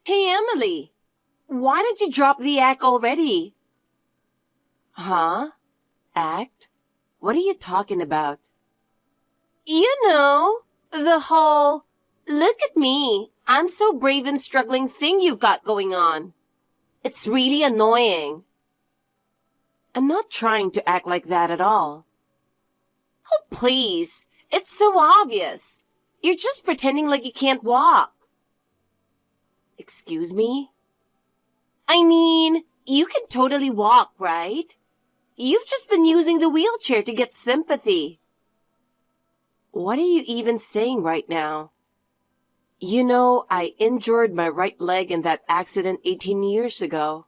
Hey, Emily, why did you drop the act already? Huh? Act? What are you talking about? You know, the whole, look at me, I'm so brave and struggling thing you've got going on. It's really annoying. I'm not trying to act like that at all. Oh, please, it's so obvious. You're just pretending like you can't walk. Excuse me? I mean, you can totally walk, right? You've just been using the wheelchair to get sympathy. What are you even saying right now? You know, I injured my right leg in that accident 18 years ago.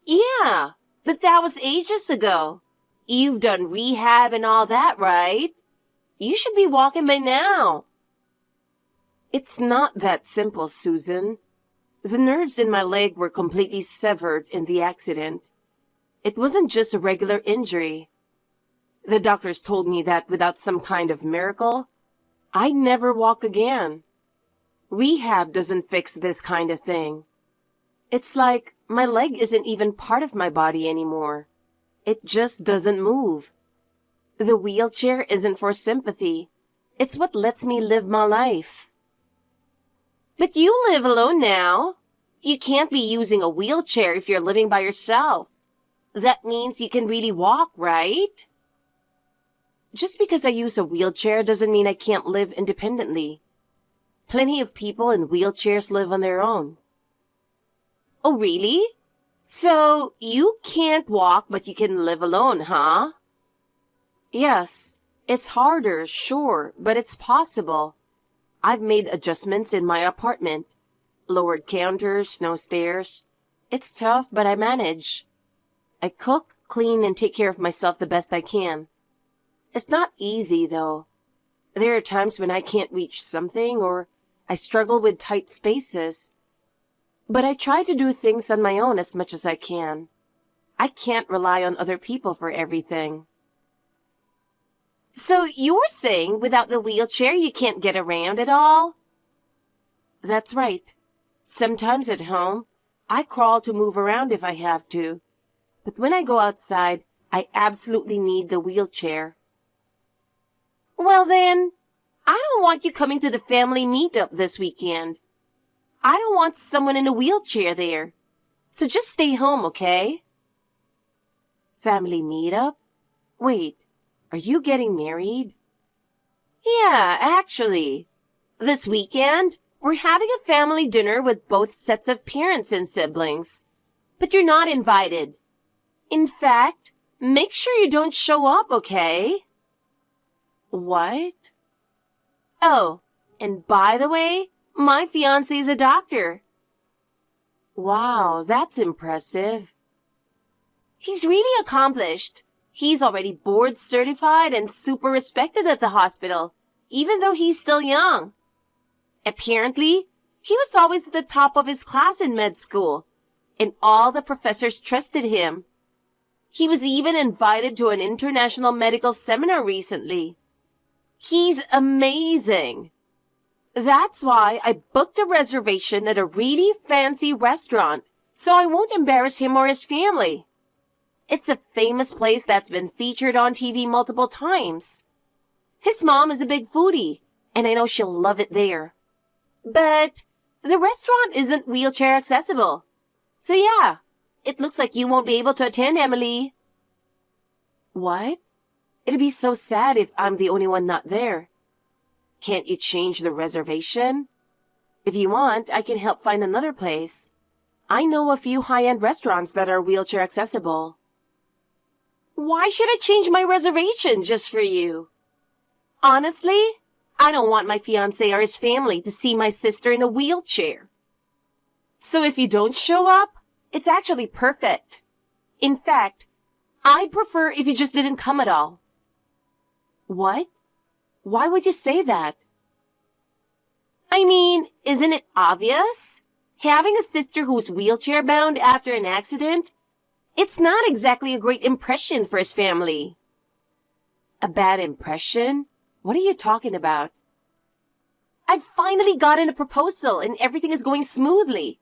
Yeah, but that was ages ago. You've done rehab and all that, right? You should be walking by now. It's not that simple, Susan. The nerves in my leg were completely severed in the accident. It wasn't just a regular injury. The doctors told me that without some kind of miracle, I'd never walk again. Rehab doesn't fix this kind of thing. It's like my leg isn't even part of my body anymore. It just doesn't move. The wheelchair isn't for sympathy. It's what lets me live my life. But you live alone now. You can't be using a wheelchair if you're living by yourself. That means you can really walk, right? Just because I use a wheelchair doesn't mean I can't live independently. Plenty of people in wheelchairs live on their own. Oh, really? So you can't walk, but you can live alone, huh? Yes, it's harder, sure, but it's possible. I've made adjustments in my apartment. Lowered counters, no stairs. It's tough, but I manage. I cook, clean, and take care of myself the best I can. It's not easy, though. There are times when I can't reach something or I struggle with tight spaces. But I try to do things on my own as much as I can. I can't rely on other people for everything. So you're saying without the wheelchair you can't get around at all? That's right. Sometimes at home, I crawl to move around if I have to. But when I go outside, I absolutely need the wheelchair. Well then, I don't want you coming to the family meetup this weekend. I don't want someone in a wheelchair there. So just stay home, okay? Family meetup? Wait, are you getting married? Yeah, actually. This weekend, we're having a family dinner with both sets of parents and siblings. But you're not invited. In fact, make sure you don't show up, okay? What? Oh, and by the way, my fiancé is a doctor. Wow, that's impressive. He's really accomplished. He's already board certified and super respected at the hospital, even though he's still young. Apparently, he was always at the top of his class in med school, and all the professors trusted him. He was even invited to an international medical seminar recently. He's amazing. That's why I booked a reservation at a really fancy restaurant, so I won't embarrass him or his family. It's a famous place that's been featured on TV multiple times. His mom is a big foodie, and I know she'll love it there. But the restaurant isn't wheelchair accessible. So yeah, it looks like you won't be able to attend, Emily. What? It'd be so sad if I'm the only one not there. Can't you change the reservation? If you want, I can help find another place. I know a few high-end restaurants that are wheelchair accessible. Why should I change my reservation just for you? Honestly, I don't want my fiancé or his family to see my sister in a wheelchair. So if you don't show up, it's actually perfect. In fact, I'd prefer if you just didn't come at all. What? Why would you say that? I mean, isn't it obvious? Having a sister who's wheelchair-bound after an accident, it's not exactly a great impression for his family. A bad impression? What are you talking about? I've finally gotten a proposal and everything is going smoothly.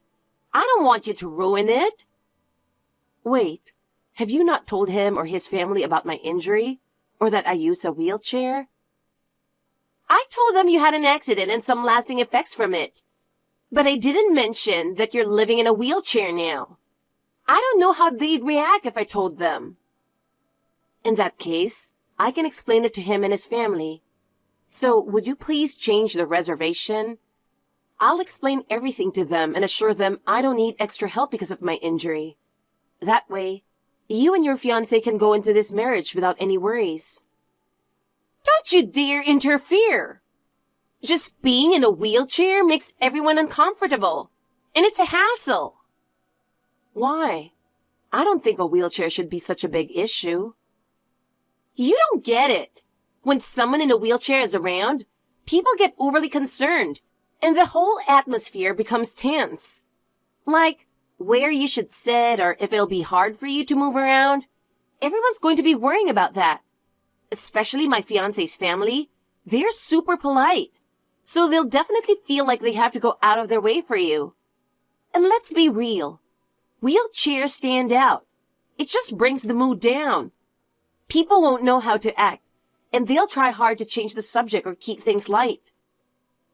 I don't want you to ruin it. Wait, have you not told him or his family about my injury? Or that I use a wheelchair? I told them you had an accident and some lasting effects from it. But I didn't mention that you're living in a wheelchair now. I don't know how they'd react if I told them. In that case, I can explain it to him and his family. So would you please change the reservation? I'll explain everything to them and assure them I don't need extra help because of my injury. That way, you and your fiancé can go into this marriage without any worries. Don't you dare interfere! Just being in a wheelchair makes everyone uncomfortable, and it's a hassle. Why? I don't think a wheelchair should be such a big issue. You don't get it. When someone in a wheelchair is around, people get overly concerned, and the whole atmosphere becomes tense. Like, where you should sit or if it'll be hard for you to move around. Everyone's going to be worrying about that. Especially my fiancé's family. They're super polite. So they'll definitely feel like they have to go out of their way for you. And let's be real. Wheelchairs stand out. It just brings the mood down. People won't know how to act, and they'll try hard to change the subject or keep things light.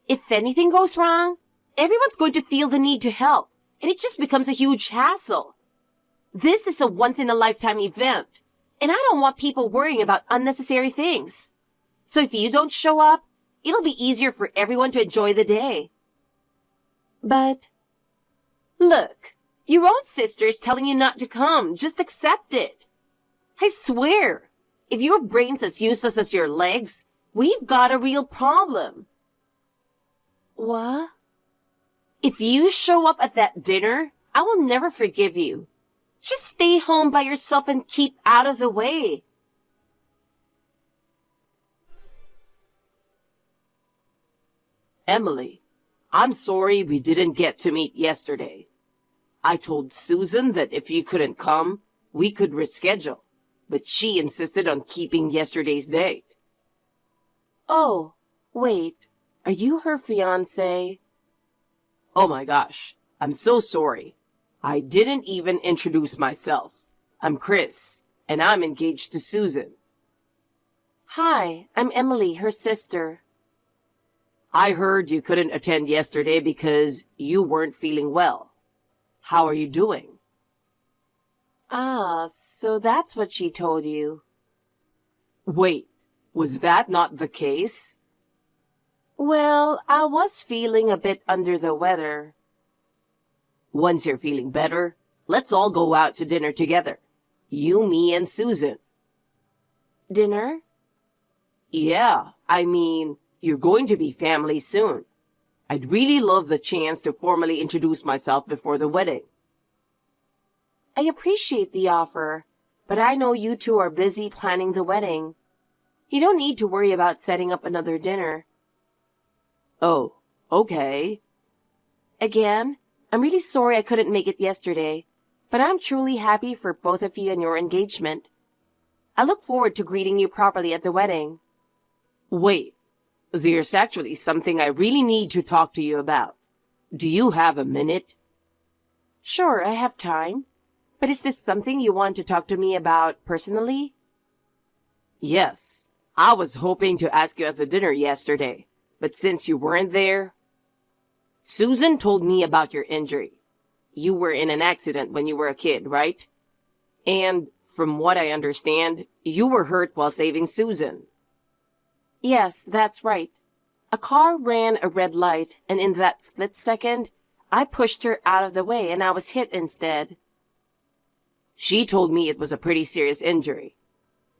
If anything goes wrong, everyone's going to feel the need to help, and it just becomes a huge hassle. This is a once-in-a-lifetime event, and I don't want people worrying about unnecessary things. So if you don't show up, it'll be easier for everyone to enjoy the day. But, look, your own sister's telling you not to come. Just accept it. I swear, if your brain's as useless as your legs, we've got a real problem. What? If you show up at that dinner, I will never forgive you. Just stay home by yourself and keep out of the way. Emily, I'm sorry we didn't get to meet yesterday. I told Susan that if you couldn't come, we could reschedule, but she insisted on keeping yesterday's date. Oh, wait, are you her fiancé? Oh my gosh, I'm so sorry. I didn't even introduce myself. I'm Chris, and I'm engaged to Susan. Hi, I'm Emily, her sister. I heard you couldn't attend yesterday because you weren't feeling well. How are you doing? Ah, so that's what she told you. Wait, was that not the case? Well, I was feeling a bit under the weather. Once you're feeling better, let's all go out to dinner together. You, me, and Susan. Dinner? Yeah, I mean, you're going to be family soon. I'd really love the chance to formally introduce myself before the wedding. I appreciate the offer, but I know you two are busy planning the wedding. You don't need to worry about setting up another dinner. Oh, okay. Again, I'm really sorry I couldn't make it yesterday, but I'm truly happy for both of you and your engagement. I look forward to greeting you properly at the wedding. Wait, there's actually something I really need to talk to you about. Do you have a minute? Sure, I have time. But is this something you want to talk to me about personally? Yes, I was hoping to ask you at the dinner yesterday, but since you weren't there... Susan told me about your injury. You were in an accident when you were a kid, right? And from what I understand, you were hurt while saving Susan. Yes, that's right. A car ran a red light, and in that split second, I pushed her out of the way and I was hit instead. She told me it was a pretty serious injury.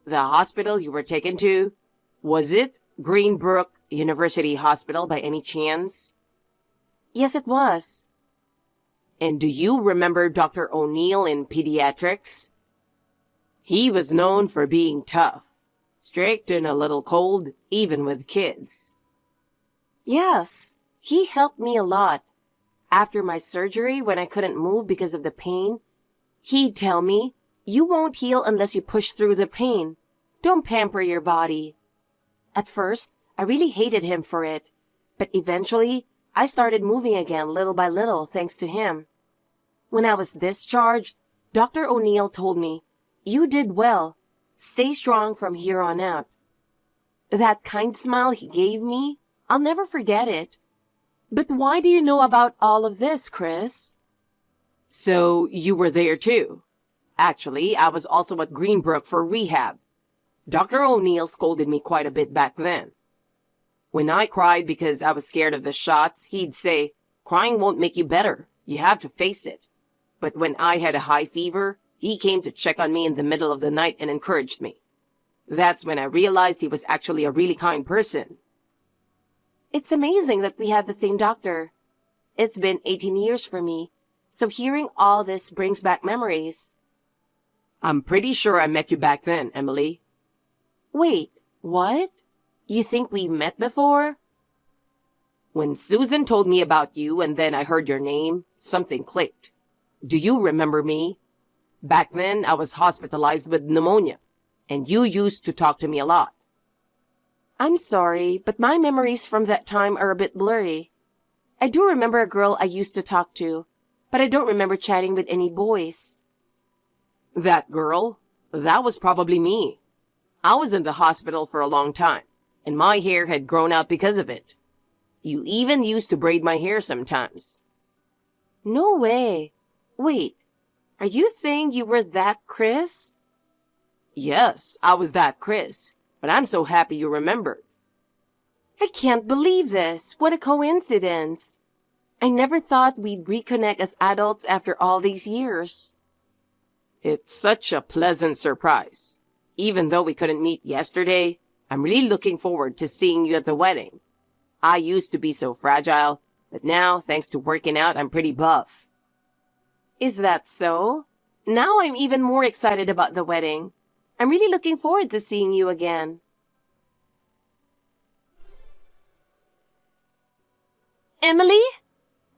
The hospital you were taken to, was it Greenbrook University Hospital by any chance? Yes, it was. And do you remember Dr. O'Neill in pediatrics? He was known for being tough, strict and a little cold, even with kids. Yes, he helped me a lot. After my surgery, when I couldn't move because of the pain, he'd tell me, "You won't heal unless you push through the pain. Don't pamper your body." At first, I really hated him for it. But eventually, I started moving again little by little thanks to him. When I was discharged, Dr. O'Neill told me, "You did well. Stay strong from here on out." That kind smile he gave me, I'll never forget it. But why do you know about all of this, Chris? So you were there too. Actually, I was also at Greenbrook for rehab. Dr. O'Neill scolded me quite a bit back then. When I cried because I was scared of the shots, he'd say, "Crying won't make you better. You have to face it." But when I had a high fever, he came to check on me in the middle of the night and encouraged me. That's when I realized he was actually a really kind person. It's amazing that we had the same doctor. It's been 18 years for me, so hearing all this brings back memories. I'm pretty sure I met you back then, Emily. Wait, what? You think we met before? When Susan told me about you and then I heard your name, something clicked. Do you remember me? Back then, I was hospitalized with pneumonia, and you used to talk to me a lot. I'm sorry, but my memories from that time are a bit blurry. I do remember a girl I used to talk to, but I don't remember chatting with any boys. That girl? That was probably me. I was in the hospital for a long time, and my hair had grown out because of it. You even used to braid my hair sometimes. No way. Wait, are you saying you were that Chris? Yes, I was that Chris, but I'm so happy you remembered. I can't believe this. What a coincidence. I never thought we'd reconnect as adults after all these years. It's such a pleasant surprise. Even though we couldn't meet yesterday, I'm really looking forward to seeing you at the wedding. I used to be so fragile, but now, thanks to working out, I'm pretty buff. Is that so? Now I'm even more excited about the wedding. I'm really looking forward to seeing you again. Emily?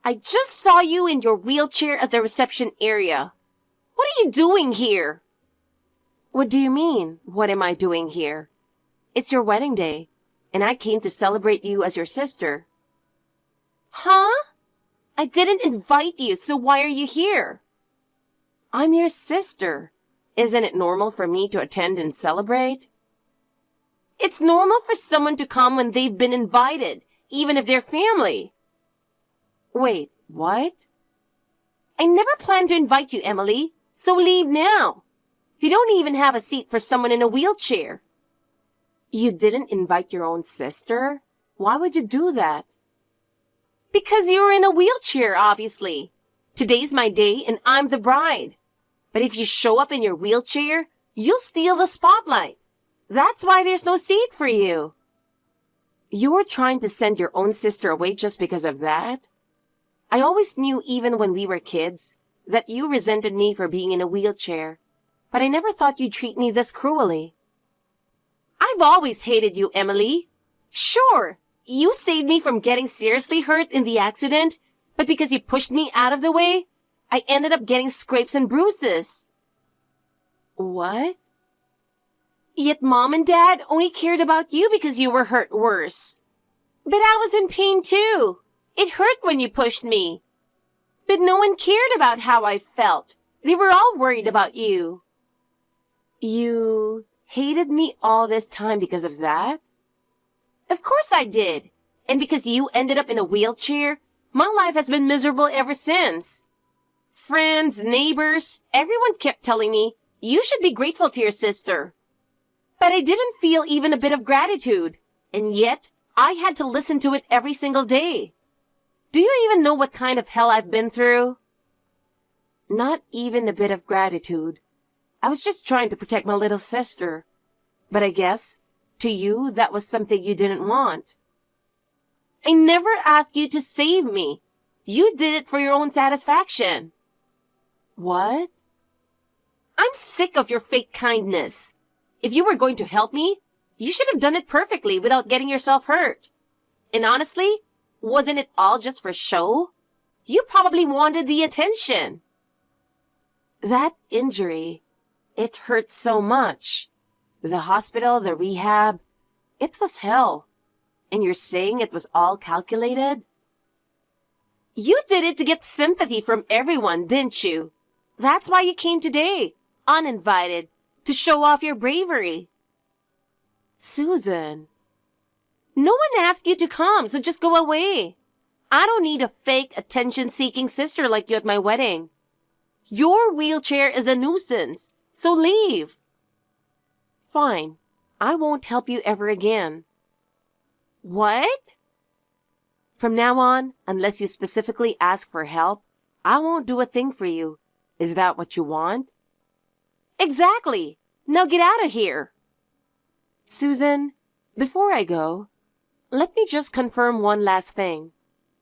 I just saw you in your wheelchair at the reception area. What are you doing here? What do you mean, what am I doing here? It's your wedding day, and I came to celebrate you as your sister. Huh? I didn't invite you, so why are you here? I'm your sister. Isn't it normal for me to attend and celebrate? It's normal for someone to come when they've been invited, even if they're family. Wait, what? I never planned to invite you, Emily, so leave now. You don't even have a seat for someone in a wheelchair. You didn't invite your own sister? Why would you do that? Because you're in a wheelchair, obviously. Today's my day and I'm the bride. But if you show up in your wheelchair, you'll steal the spotlight. That's why there's no seat for you. You're trying to send your own sister away just because of that? I always knew, even when we were kids, that you resented me for being in a wheelchair. But I never thought you'd treat me this cruelly. I've always hated you, Emily. Sure, you saved me from getting seriously hurt in the accident, but because you pushed me out of the way, I ended up getting scrapes and bruises. What? Yet Mom and Dad only cared about you because you were hurt worse. But I was in pain too. It hurt when you pushed me. But no one cared about how I felt. They were all worried about you. You hated me all this time because of that? Of course I did. And because you ended up in a wheelchair, my life has been miserable ever since. Friends, neighbors, everyone kept telling me, you should be grateful to your sister. But I didn't feel even a bit of gratitude. And yet, I had to listen to it every single day. Do you even know what kind of hell I've been through? Not even a bit of gratitude. I was just trying to protect my little sister. But I guess, to you, that was something you didn't want. I never asked you to save me. You did it for your own satisfaction. What? I'm sick of your fake kindness. If you were going to help me, you should have done it perfectly without getting yourself hurt. And honestly, wasn't it all just for show? You probably wanted the attention. That injury, it hurt so much. The hospital, the rehab, it was hell. And you're saying it was all calculated? You did it to get sympathy from everyone, didn't you? That's why you came today, uninvited, to show off your bravery. Susan, no one asked you to come, so just go away. I don't need a fake attention-seeking sister like you at my wedding. Your wheelchair is a nuisance, so leave. Fine. I won't help you ever again. What? From now on, unless you specifically ask for help, I won't do a thing for you. Is that what you want? Exactly. Now get out of here. Susan, before I go, let me just confirm one last thing.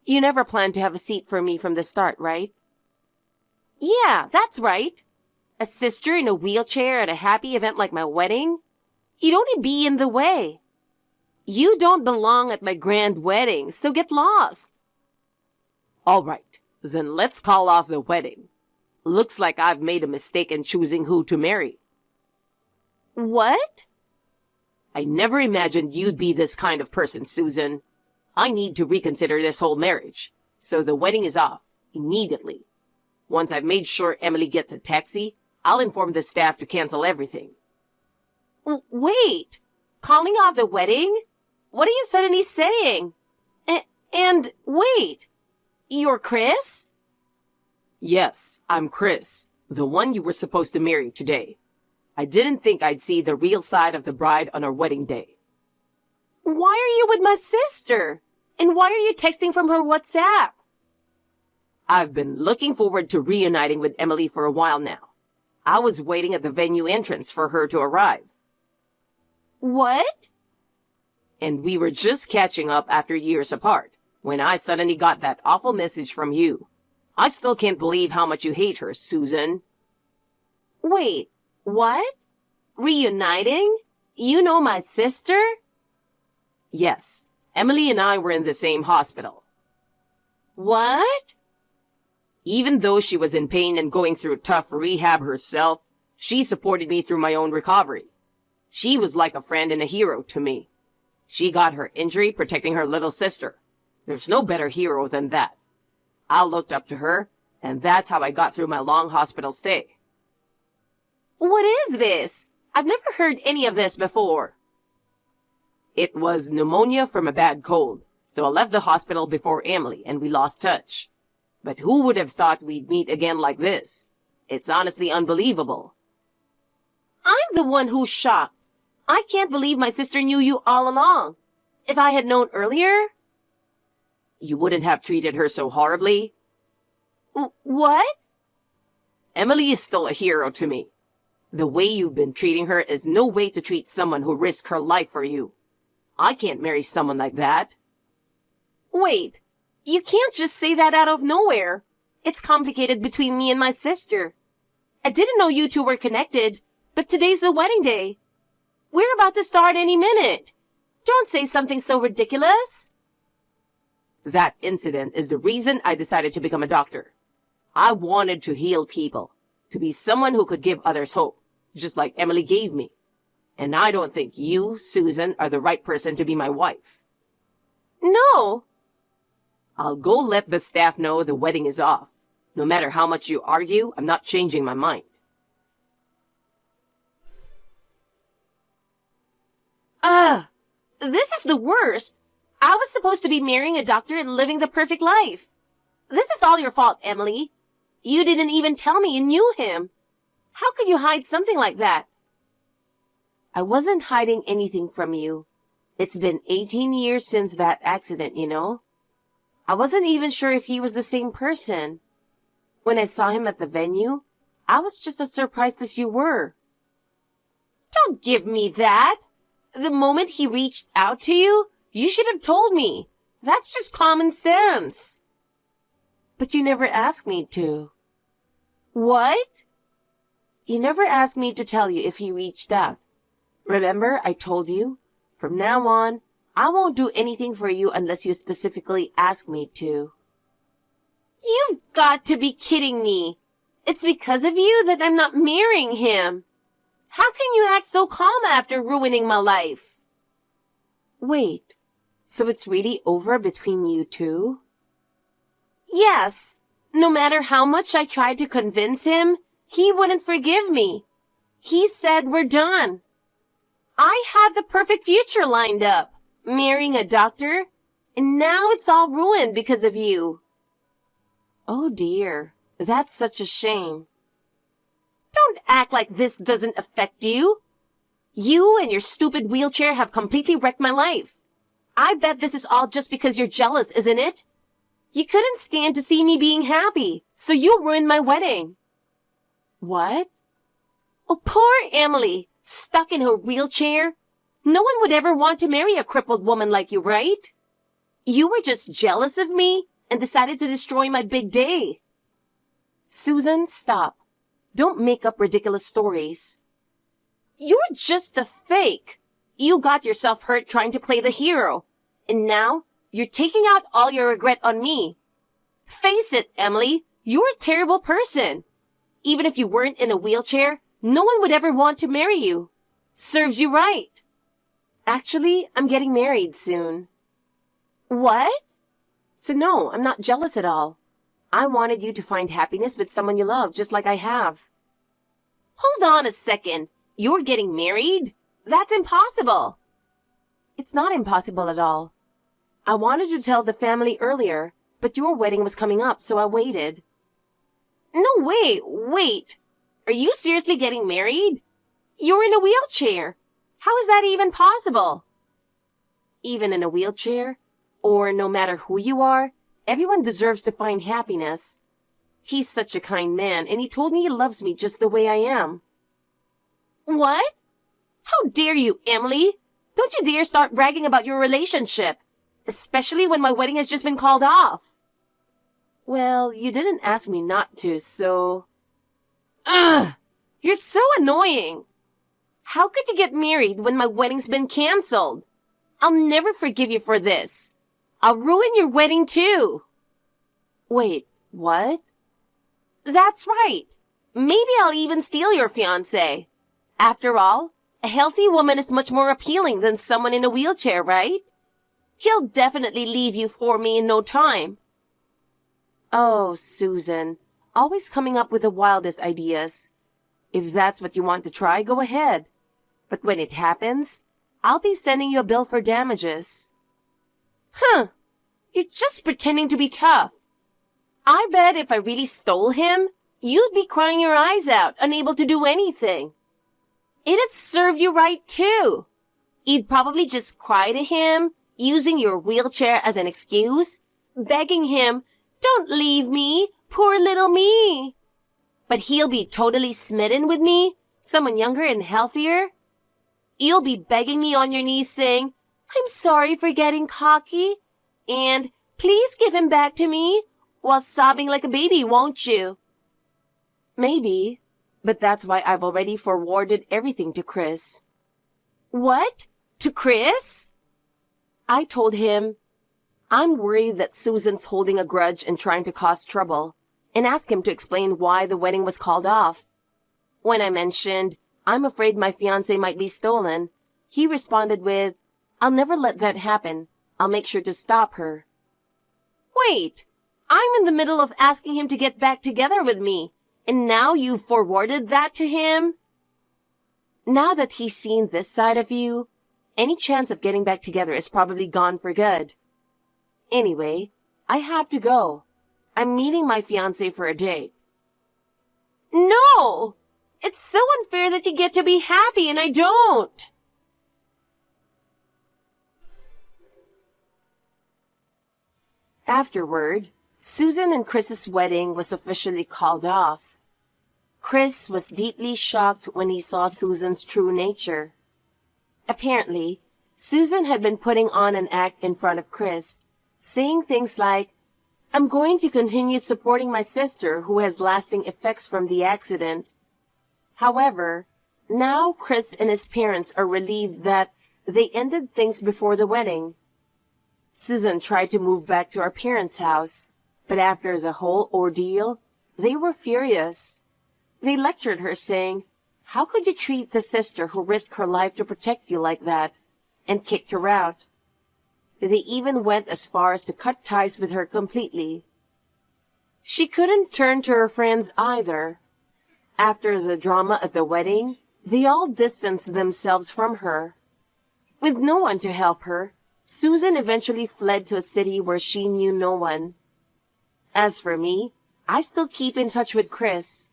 You never planned to have a seat for me from the start, right? Yeah, that's right. A sister in a wheelchair at a happy event like my wedding? You'd only be in the way. You don't belong at my grand wedding, so get lost. All right, then let's call off the wedding. Looks like I've made a mistake in choosing who to marry. What? I never imagined you'd be this kind of person, Susan. I need to reconsider this whole marriage. So the wedding is off, immediately. Once I've made sure Emily gets a taxi, I'll inform the staff to cancel everything. Wait, calling off the wedding? What are you suddenly saying? And wait, you're Chris? Yes, I'm Chris, the one you were supposed to marry today. I didn't think I'd see the real side of the bride on our wedding day. Why are you with my sister? And why are you texting from her WhatsApp? I've been looking forward to reuniting with Emily for a while now. I was waiting at the venue entrance for her to arrive. What? And we were just catching up after years apart, when I suddenly got that awful message from you. I still can't believe how much you hate her, Susan. Wait, what? Reuniting? You know my sister? Yes, Emily and I were in the same hospital. What? Even though she was in pain and going through tough rehab herself, she supported me through my own recovery. She was like a friend and a hero to me. She got her injury protecting her little sister. There's no better hero than that. I looked up to her, and that's how I got through my long hospital stay. What is this? I've never heard any of this before. It was pneumonia from a bad cold, so I left the hospital before Emily and we lost touch. But who would have thought we'd meet again like this? It's honestly unbelievable. I'm the one who's shocked. I can't believe my sister knew you all along. If I had known earlier... You wouldn't have treated her so horribly. What? Emily is still a hero to me. The way you've been treating her is no way to treat someone who risked her life for you. I can't marry someone like that. Wait, you can't just say that out of nowhere. It's complicated between me and my sister. I didn't know you two were connected, but today's the wedding day. We're about to start any minute. Don't say something so ridiculous. That incident is the reason I decided to become a doctor. I wanted to heal people, to be someone who could give others hope, just like Emily gave me. And I don't think you, Susan, are the right person to be my wife. No. I'll go let the staff know the wedding is off. No matter how much you argue, I'm not changing my mind. This is the worst. I was supposed to be marrying a doctor and living the perfect life. This is all your fault, Emily. You didn't even tell me you knew him. How could you hide something like that? I wasn't hiding anything from you. It's been 18 years since that accident, you know. I wasn't even sure if he was the same person. When I saw him at the venue, I was just as surprised as you were. Don't give me that. The moment he reached out to you, you should have told me. That's just common sense. But you never asked me to. What? You never asked me to tell you if he reached out. Remember, I told you, from now on, I won't do anything for you unless you specifically ask me to. You've got to be kidding me. It's because of you that I'm not marrying him. How can you act so calm after ruining my life? Wait, So it's really over between you two? Yes. No matter how much I tried to convince him, he wouldn't forgive me. He said we're done. I had the perfect future lined up, marrying a doctor, and now it's all ruined because of you. Oh dear, that's such a shame. Don't act like this doesn't affect you. You and your stupid wheelchair have completely wrecked my life. I bet this is all just because you're jealous, isn't it? You couldn't stand to see me being happy, so you ruined my wedding. What? Oh, poor Emily, stuck in her wheelchair. No one would ever want to marry a crippled woman like you, right? You were just jealous of me and decided to destroy my big day. Susan, stop. Don't make up ridiculous stories. You're just a fake. You got yourself hurt trying to play the hero. And now, you're taking out all your regret on me. Face it, Emily, you're a terrible person. Even if you weren't in a wheelchair, no one would ever want to marry you. Serves you right. Actually, I'm getting married soon. What? So no, I'm not jealous at all. I wanted you to find happiness with someone you love, just like I have. Hold on a second. You're getting married? That's impossible. It's not impossible at all. I wanted to tell the family earlier, but your wedding was coming up, so I waited. No, wait. Are you seriously getting married? You're in a wheelchair. How is that even possible? Even in a wheelchair, or no matter who you are, everyone deserves to find happiness. He's such a kind man, and he told me he loves me just the way I am. What? How dare you, Emily? Don't you dare start bragging about your relationship, especially when my wedding has just been called off. Well, you didn't ask me not to, so... Ugh! You're so annoying. How could you get married when my wedding's been canceled? I'll never forgive you for this. I'll ruin your wedding too. Wait, what? That's right. Maybe I'll even steal your fiancé. After all, a healthy woman is much more appealing than someone in a wheelchair, right? He'll definitely leave you for me in no time. Oh, Susan, always coming up with the wildest ideas. If that's what you want to try, go ahead. But when it happens, I'll be sending you a bill for damages. Huh, you're just pretending to be tough. I bet if I really stole him, you'd be crying your eyes out, unable to do anything. It'd serve you right, too. You'd probably just cry to him, using your wheelchair as an excuse, begging him, "Don't leave me, poor little me." But he'll be totally smitten with me, someone younger and healthier. You'll be begging me on your knees saying, "I'm sorry for getting cocky," and "Please give him back to me," while sobbing like a baby, won't you? Maybe, but that's why I've already forwarded everything to Chris. What? To Chris? I told him, I'm worried that Susan's holding a grudge and trying to cause trouble, and asked him to explain why the wedding was called off. When I mentioned, I'm afraid my fiancé might be stolen, he responded with, I'll never let that happen. I'll make sure to stop her. Wait, I'm in the middle of asking him to get back together with me, and now you've forwarded that to him? Now that he's seen this side of you, any chance of getting back together is probably gone for good. Anyway, I have to go. I'm meeting my fiancé for a date. No! It's so unfair that you get to be happy and I don't. Afterward, Susan and Chris's wedding was officially called off. Chris was deeply shocked when he saw Susan's true nature. Apparently, Susan had been putting on an act in front of Chris, saying things like, I'm going to continue supporting my sister who has lasting effects from the accident. However, now Chris and his parents are relieved that they ended things before the wedding. Susan tried to move back to our parents' house, but after the whole ordeal, they were furious. They lectured her saying, how could you treat the sister who risked her life to protect you like that? And kicked her out. They even went as far as to cut ties with her completely. She couldn't turn to her friends either. After the drama at the wedding, they all distanced themselves from her. With no one to help her, Susan eventually fled to a city where she knew no one. As for me, I still keep in touch with Chris.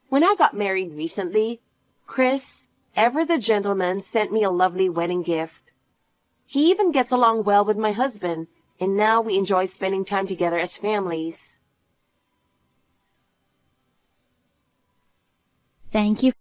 When I got married recently, Chris, ever the gentleman, sent me a lovely wedding gift. He even gets along well with my husband, and now we enjoy spending time together as families. Thank you